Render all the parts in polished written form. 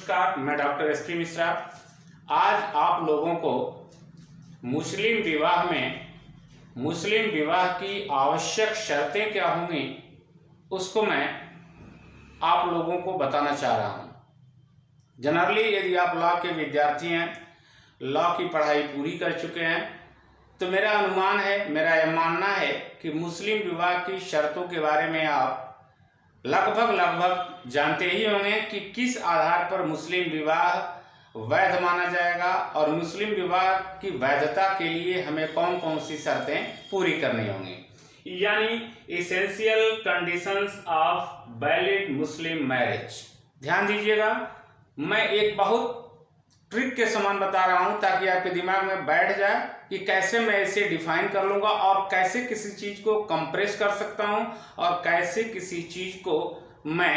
नमस्कार, मैं doctor S के मिश्रा। आज आप लोगों को मुस्लिम विवाह की आवश्यक शर्तें क्या होंगी उसको मैं आप लोगों को बताना चाह रहा हूँ। जनरली यदि आप लॉ के विद्यार्थी हैं, लॉ की पढ़ाई पूरी कर चुके हैं, तो मेरा अनुमान है, मेरा यह मानना है कि मुस्लिम विवाह की शर्तों के बारे में आप लगभग जानते ही होंगे कि किस आधार पर मुस्लिम विवाह वैध माना जाएगा और मुस्लिम विवाह की वैधता के लिए हमें कौन कौन सी शर्तें पूरी करनी होंगी, यानी essential conditions of valid Muslim marriage. ध्यान दीजिएगा, मैं एक बहुत ट्रिक के समान बता रहा हूं ताकि आपके दिमाग में बैठ जाए कि कैसे मैं इसे डिफाइन कर लूंगा और कैसे किसी चीज को कंप्रेस कर सकता हूं और कैसे किसी चीज को मैं,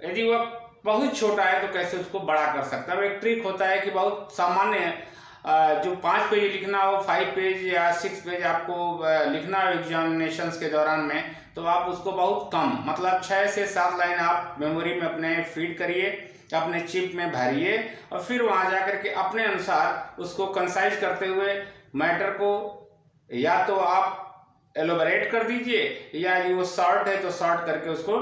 यदि वह बहुत छोटा है तो कैसे उसको बड़ा कर सकता हूं। एक ट्रिक होता है कि बहुत सामान्य जो 5 पेज लिखना हो, 5 पेज या 6 पेज आपको लिखना हो एग्जामिनेशंस के दौरान में, तो आप उसको बहुत कम, मतलब 6 से 7 लाइन आप मेमोरी में अपने फीड करिए, अपने चिप में भरिए और फिर वहां जाकर के अपने अनुसार उसको कंसाइज करते हुए मैटर को या तो आप एलोबरेट कर दीजिए या यदि वो शॉर्ट है तो शॉर्ट करके उसको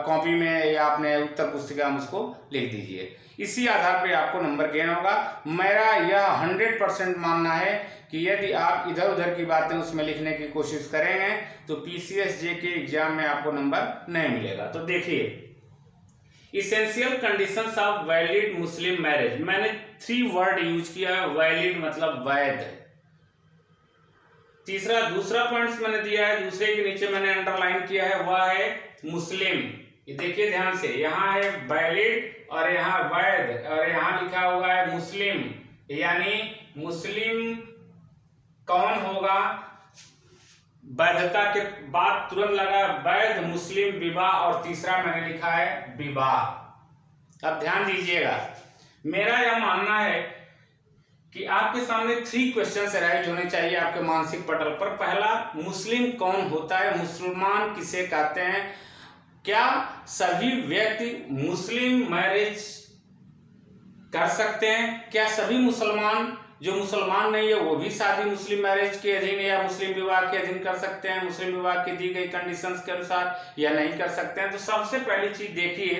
कॉपी में या अपने उत्तर पुस्तिका में उसको लिख दीजिए। इसी आधार पे आपको नंबर गेन होगा। मेरा यह 100% मानना है कि यदि आप इधर उधर की बातें उसमें लिखने की कोशिश करेंगे तो पीसीएस जे के एग्जाम में आपको नंबर नहीं मिलेगा। तो देखिए, essential conditions of valid Muslim marriage, मैंने 3 वर्ड यूज किया है। वैलिड मतलब वैध। दूसरा पॉइंट मैंने दिया है, दूसरे के नीचे मैंने अंडरलाइन किया है, वह है मुस्लिम। ये देखिए ध्यान से, यहाँ है वैलिड और यहाँ वैध और यहाँ लिखा हुआ है मुस्लिम, यानी मुस्लिम कौन होगा। वैधता के बाद तुरंत लगा वैध मुस्लिम विवाह और तीसरा मैंने लिखा है विवाह। अब ध्यान दीजिएगा, मेरा यह मानना है कि आपके सामने 3 क्वेश्चंस राइज होने चाहिए आपके मानसिक पटल पर। पहला, मुस्लिम कौन होता है, मुसलमान किसे कहते हैं, क्या सभी व्यक्ति मुस्लिम मैरिज कर सकते हैं, क्या सभी मुसलमान जो मुसलमान नहीं है वो भी शादी मुस्लिम मैरिज के अधीन या मुस्लिम विवाह के अधीन कर सकते हैं मुस्लिम विवाह की दी गई कंडीशंस के अनुसार या नहीं कर सकते हैं। तो सबसे पहली चीज देखिए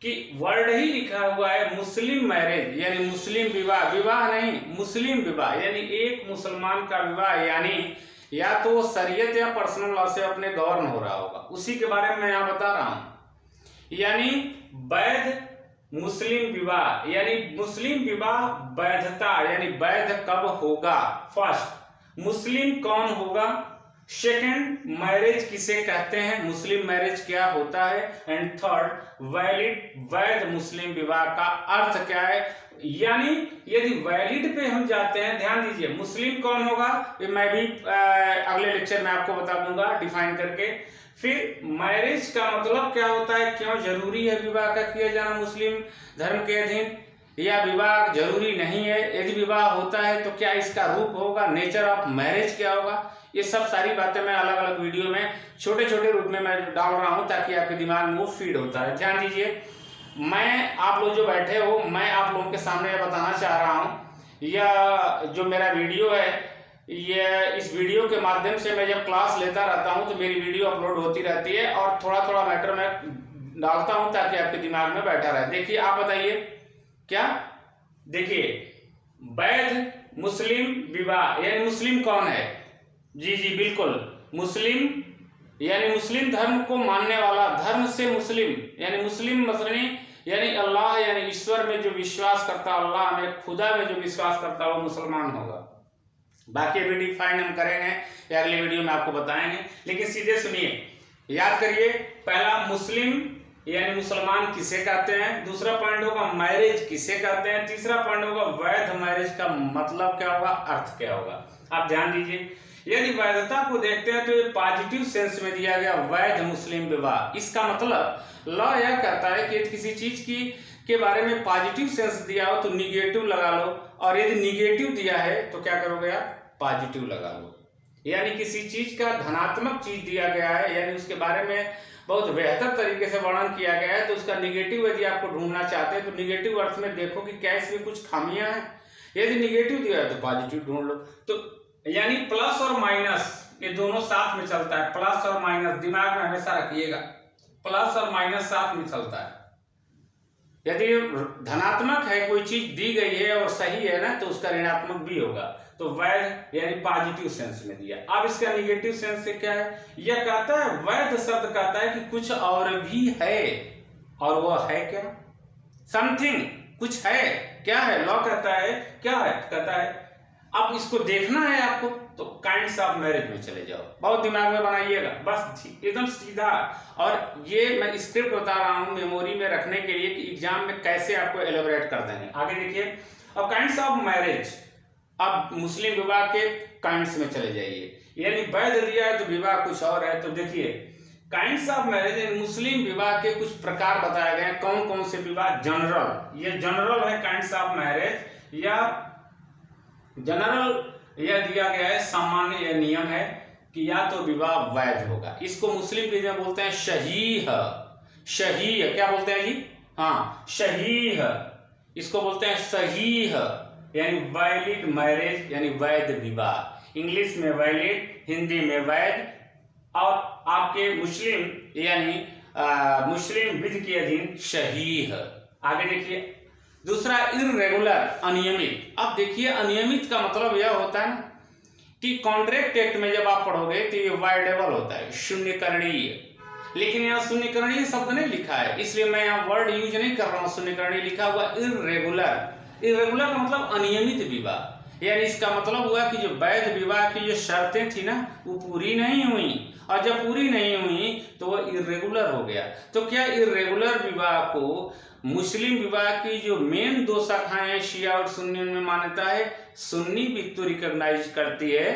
कि वर्ड ही लिखा हुआ है मुस्लिम मैरिज, यानी मुस्लिम विवाह, विवाह नहीं मुस्लिम विवाह, यानी एक मुसलमान का विवाह, यानी या तो वो शरीयत या पर्सनल लॉ से अपने गवर्न हो रहा होगा, उसी के बारे में मैं यहाँ बता रहा हूं। यानी वैध मुस्लिम विवाह, यानी मुस्लिम विवाह वैधता, यानी वैध कब होगा। फर्स्ट, मुस्लिम कौन होगा। सेकंड, मैरिज किसे कहते हैं, मुस्लिम मैरिज क्या होता है। एंड थर्ड, वैलिड वैध मुस्लिम विवाह का अर्थ क्या है। यानी यदि वैलिड पे हम जाते हैं, ध्यान दीजिए, मुस्लिम कौन होगा ये मैं भी अगले लेक्चर में आपको बता दूंगा डिफाइन करके। फिर मैरिज का मतलब क्या होता है, क्यों जरूरी है विवाह का किया जाना मुस्लिम धर्म के अधीन, या विवाह जरूरी नहीं है, यदि विवाह होता है तो क्या इसका रूप होगा, नेचर ऑफ मैरिज क्या होगा। ये सब सारी बातें मैं अलग अलग वीडियो में छोटे छोटे रूप में मैं डाल रहा हूं ताकि आपके दिमाग में वो फीड होता है। ध्यान दीजिए, मैं आप लोग जो बैठे हो, मैं आप लोगों के सामने यह बताना चाह रहा हूं, यह जो मेरा वीडियो है, ये इस वीडियो के माध्यम से मैं जब क्लास लेता रहता हूं तो मेरी वीडियो अपलोड होती रहती है और थोड़ा थोड़ा मैटर मैं डालता हूं ताकि आपके दिमाग में बैठा रहे। देखिए, आप बताइए क्या, देखिए, वैध मुस्लिम विवाह यानी मुस्लिम कौन है। जी जी बिल्कुल, मुस्लिम यानी मुस्लिम धर्म को मानने वाला, धर्म से मुस्लिम यानी मुस्लिम मसलनी, यानी अल्लाह यानी ईश्वर में जो विश्वास करता, अल्लाह में खुदा में जो विश्वास करता वो मुसलमान होगा। बाकी अभी डिफाइन हम करेंगे या अगले वीडियो में आपको बताएंगे, लेकिन सीधे सुनिए, याद करिए। पहला, मुस्लिम यानी मुसलमान किसे कहते हैं। दूसरा पॉइंट होगा मैरिज किसे कहते हैं। तीसरा पॉइंट होगा वैध मैरिज का मतलब क्या होगा, अर्थ क्या होगा। आप ध्यान दीजिए, यदि वैधता को देखते हैं तो ये पॉजिटिव सेंस में दिया गया वैध मुस्लिम विवाह। इसका मतलब लॉ यह कहता है कि किसी चीज की के बारे में पॉजिटिव सेंस दिया हो तो निगेटिव लगा लो, और यदि निगेटिव दिया है तो क्या करोगे आप, पॉजिटिव लगा लो। यानी किसी चीज का धनात्मक चीज दिया गया है, यानी उसके बारे में बहुत बेहतर तरीके से वर्णन किया गया है, तो उसका निगेटिव यदि आपको ढूंढना चाहते हैं तो निगेटिव अर्थ में देखो कि क्या इसमें कुछ खामियां हैं। यदि निगेटिव दिया है तो पॉजिटिव ढूंढ लो। तो यानी प्लस और माइनस ये दोनों साथ में चलता है, प्लस और माइनस दिमाग में हमेशा रखिएगा, प्लस और माइनस साथ में चलता है। यदि धनात्मक है कोई चीज दी गई है और सही है ना, तो उसका ऋणात्मक भी होगा। तो वैध यानी पॉजिटिव सेंस में दिया। अब इसका निगेटिव सेंस से क्या है, यह कहता है, वैध शब्द कहता है कि कुछ और भी है, और वह है क्या, समथिंग, कुछ है, क्या है, लॉ कहता है क्या है, कहता है अब इसको देखना है आपको, तो काइंड्स ऑफ मैरिज में चले जाओ, बहुत दिमाग में बनाइएगा, बस एकदम सीधा। और ये मैं स्क्रिप्ट बता रहा हूं मेमोरी में रखने के लिए कि एग्जाम में कैसे आपको एलोबरेट कर देंगे। आगे देखिए, अब काइंड्स ऑफ मैरिज, अब मुस्लिम विवाह के काइंड्स में चले जाइए, यानी वैध दिया है तो विवाह कुछ और है। तो देखिए काइंड्स ऑफ मैरिज, मुस्लिम विवाह के कुछ प्रकार बताए गए हैं। कौन कौन से विवाह, जनरल, ये जनरल है काइंड्स ऑफ मैरिज, या जनरल यह दिया गया है, सामान्य यह नियम है कि या तो विवाह वैध होगा। इसको मुस्लिम में बोलते हैं शहीह, शहीह क्या बोलते हैं जी, हाँ शहीह, इसको बोलते हैं सहीह, यानी वैलिड मैरिज, यानी वैध विवाह, इंग्लिश में वैलिड, हिंदी में वैध, और आपके मुस्लिम यानी मुस्लिम विधि के अधीन शहीह। आगे देखिए दूसरा, इर्रेगुलर, अनियमित। अब देखिए अनियमित का मतलब यह होता है ना कि कॉन्ट्रैक्ट एक्ट में जब आप पढ़ोगे तो ये वाइडेबल होता है, शून्यकरणीय, लेकिन यहाँ शून्यकरणीय शब्द नहीं लिखा है, इसलिए मैं यहाँ वर्ड यूज नहीं कर रहा हूँ, शून्यकरणीय लिखा हुआ इर्रेगुलर। इर्रेगुलर का मतलब अनियमित विवाह, यानी इसका मतलब हुआ कि जो वैध विवाह की जो शर्तें थी ना वो पूरी नहीं हुई, और जब पूरी नहीं हुई तो वह इर्रेगुलर हो गया। तो क्या इर्रेगुलर विवाह को मुस्लिम विवाह की जो मेन दो शाखाएं हैं, शिया और सुन्नी, उनमें मान्यता है, सुन्नी भी तो रिकॉग्नाइज करती है।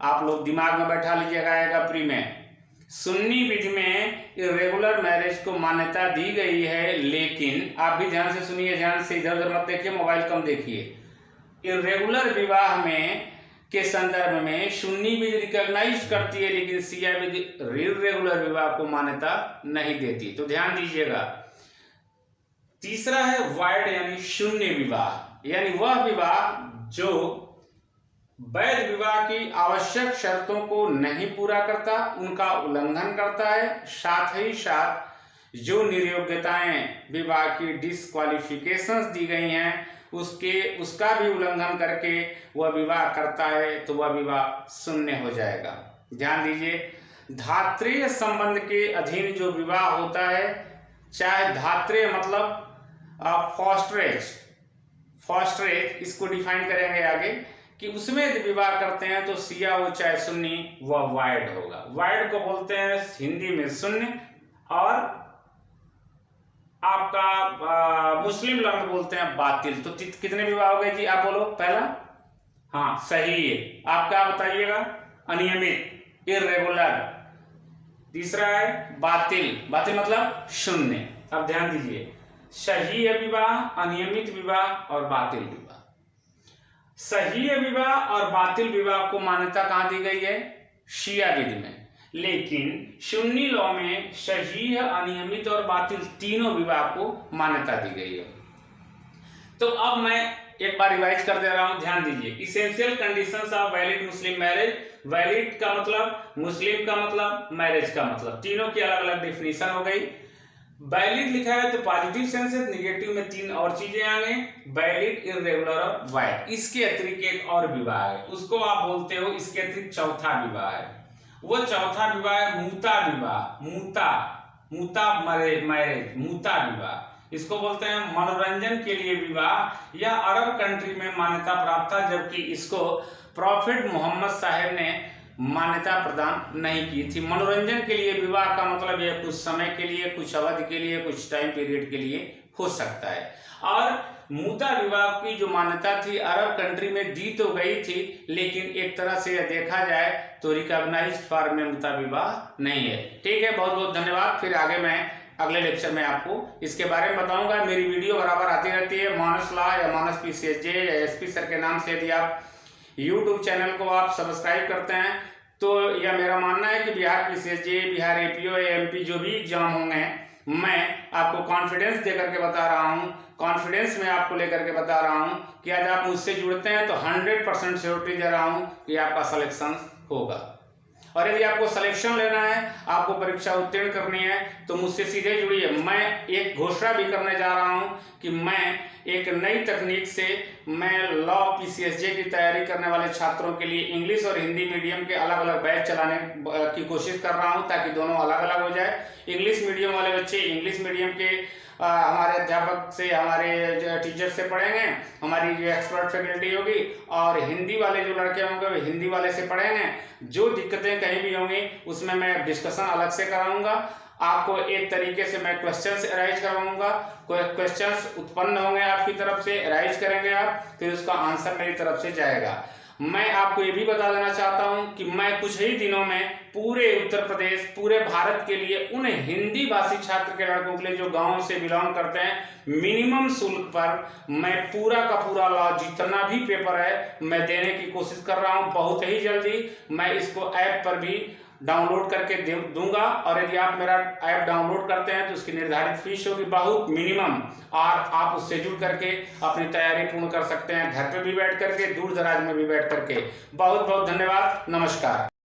आप लोग दिमाग में बैठा लीजिएगा, आएगा प्री में, सुन्नी विधि में इर्रेगुलर मैरिज को मान्यता दी गई है, लेकिन आप भी ध्यान से सुनिए, ध्यान से इधर उधर मत देखिए, मोबाइल कम देखिए। इर्रेगुलर विवाह में के संदर्भ में सुन्नी विधि रिकॉग्नाइज करती है, लेकिन शिया विधि इर्रेगुलर विवाह को मान्यता नहीं देती। तो ध्यान दीजिएगा। तीसरा है वाइड, यानी शून्य विवाह, यानी वह विवाह जो वैध विवाह की आवश्यक शर्तों को नहीं पूरा करता, उनका उल्लंघन करता है, साथ ही साथ जो निर्योग्यताएं विवाह की डिस्क्वालिफिकेशंस दी गई हैं उसका भी उल्लंघन करके वह विवाह करता है, तो वह विवाह शून्य हो जाएगा। ध्यान दीजिए, धात्रेय संबंध के अधीन जो विवाह होता है, चाहे धात्रेय मतलब फॉस्टरेज, फॉस्टरेज इसको डिफाइन करेंगे आगे कि उसमें यदि विवाह करते हैं तो शिया हो चाहे सुन्नी, वह वाइड होगा। वाइड को बोलते हैं हिंदी में शून्य, और आपका मुस्लिम लॉ में बोलते हैं बातिल। तो कितने विवाह हो गए जी, आप बोलो पहला, हाँ सही है, आप क्या बताइएगा, अनियमित, इर्रेगुलर। तीसरा है बातिल, बातिल मतलब शून्य। अब ध्यान दीजिए, सही विवाह, अनियमित विवाह और बातिल विवाह। सही विवाह और बातिल विवाह को मान्यता कहां दी गई है, शिया विधि में, लेकिन सुन्नी लॉ में सही, अनियमित और बातिल तीनों विवाह को मान्यता दी गई है। तो अब मैं एक बार रिवाइज कर दे रहा हूं, ध्यान दीजिए। Essential conditions of valid Muslim marriage, valid का मतलब मुस्लिम का मतलब मैरिज का मतलब, तीनों की अलग अलग डेफिनेशन हो गई। वैलिड लिखा है तो पॉजिटिव सेंस है, निगेटिव में तीन और चीजें आ गई, वैलिड, इर्रेगुलर और वाइड। इसके अतिरिक्त एक और विवाह है, उसको आप बोलते हो, इसके अतिरिक्त चौथा विवाह है। वो चौथा विवाह है मूता विवाह, मूता मैरिज, मूता विवाह। इसको बोलते हैं मनोरंजन के लिए विवाह। यह अरब कंट्री में मान्यता प्राप्त था, जबकि इसको प्रॉफिट मोहम्मद साहब ने मान्यता प्रदान नहीं की थी। मनोरंजन के लिए विवाह का मतलब यह कुछ समय के लिए, कुछ अवधि के लिए, कुछ टाइम पीरियड के लिए हो सकता है। और मूता विवाह की जो मान्यता थी अरब कंट्री में दी तो गई थी, लेकिन एक तरह से यह देखा जाए तो रिकॉग्नाइज्ड फॉर्म में मूता विवाह नहीं है। ठीक है, बहुत बहुत धन्यवाद। फिर आगे मैं अगले लेक्चर में आपको इसके बारे में बताऊंगा। मेरी वीडियो बराबर आती रहती है, मानस लॉ या मानस PCSJ या SP सर के नाम से। यदि आप यूट्यूब चैनल को आप सब्सक्राइब करते हैं तो यह मेरा मानना है कि Bihar PCSJ, Bihar APO, MP जो भी एग्जाम होंगे मैं आपको कॉन्फिडेंस दे करके बता रहा हूँ, कॉन्फिडेंस में आपको लेकर के बता रहा हूँ कि आज आप मुझसे जुड़ते हैं तो 100% श्योरिटी दे रहा हूँ कि आपका सिलेक्शन होगा। और यदि आपको सिलेक्शन लेना है, आपको परीक्षा उत्तीर्ण करनी है तो मुझसे सीधे जुड़िए। मैं एक घोषणा भी करने जा रहा हूं कि मैं एक नई तकनीक से मैं लॉ पीसीएसजे की तैयारी करने वाले छात्रों के लिए इंग्लिश और हिंदी मीडियम के अलग अलग बैच चलाने की कोशिश कर रहा हूं ताकि दोनों अलग अलग हो जाए। इंग्लिश मीडियम वाले बच्चे इंग्लिश मीडियम के हमारे अध्यापक से, हमारे टीचर से पढ़ेंगे, हमारी जो एक्सपर्ट फैकल्टी होगी, और हिंदी वाले जो लड़के होंगे वे हिंदी वाले से पढ़ेंगे। जो दिक्कतें कहीं भी होंगी उसमें मैं डिस्कशन अलग से कराऊंगा। आपको एक तरीके से मैं क्वेश्चंस अराइज करवाऊंगा, कोई क्वेश्चंस उत्पन्न होंगे आपकी तरफ से, अराइज करेंगे आप, फिर उसका आंसर मेरी तरफ से जाएगा। मैं आपको ये भी बता देना चाहता हूं कि मैं कुछ ही दिनों में पूरे उत्तर प्रदेश, पूरे भारत के लिए उन हिंदी भाषी छात्र के लड़कों के लिए जो गांव से बिलोंग करते हैं, मिनिमम शुल्क पर मैं पूरा का पूरा लॉ जितना भी पेपर है मैं देने की कोशिश कर रहा हूं। बहुत ही जल्दी मैं इसको ऐप पर भी डाउनलोड करके दूंगा, और यदि आप मेरा ऐप डाउनलोड करते हैं तो उसकी निर्धारित फीस होगी बहुत मिनिमम, और आप उससे जुड़ करके अपनी तैयारी पूर्ण कर सकते हैं, घर पे भी बैठ करके, दूर दराज में भी बैठ करके। बहुत बहुत धन्यवाद, नमस्कार।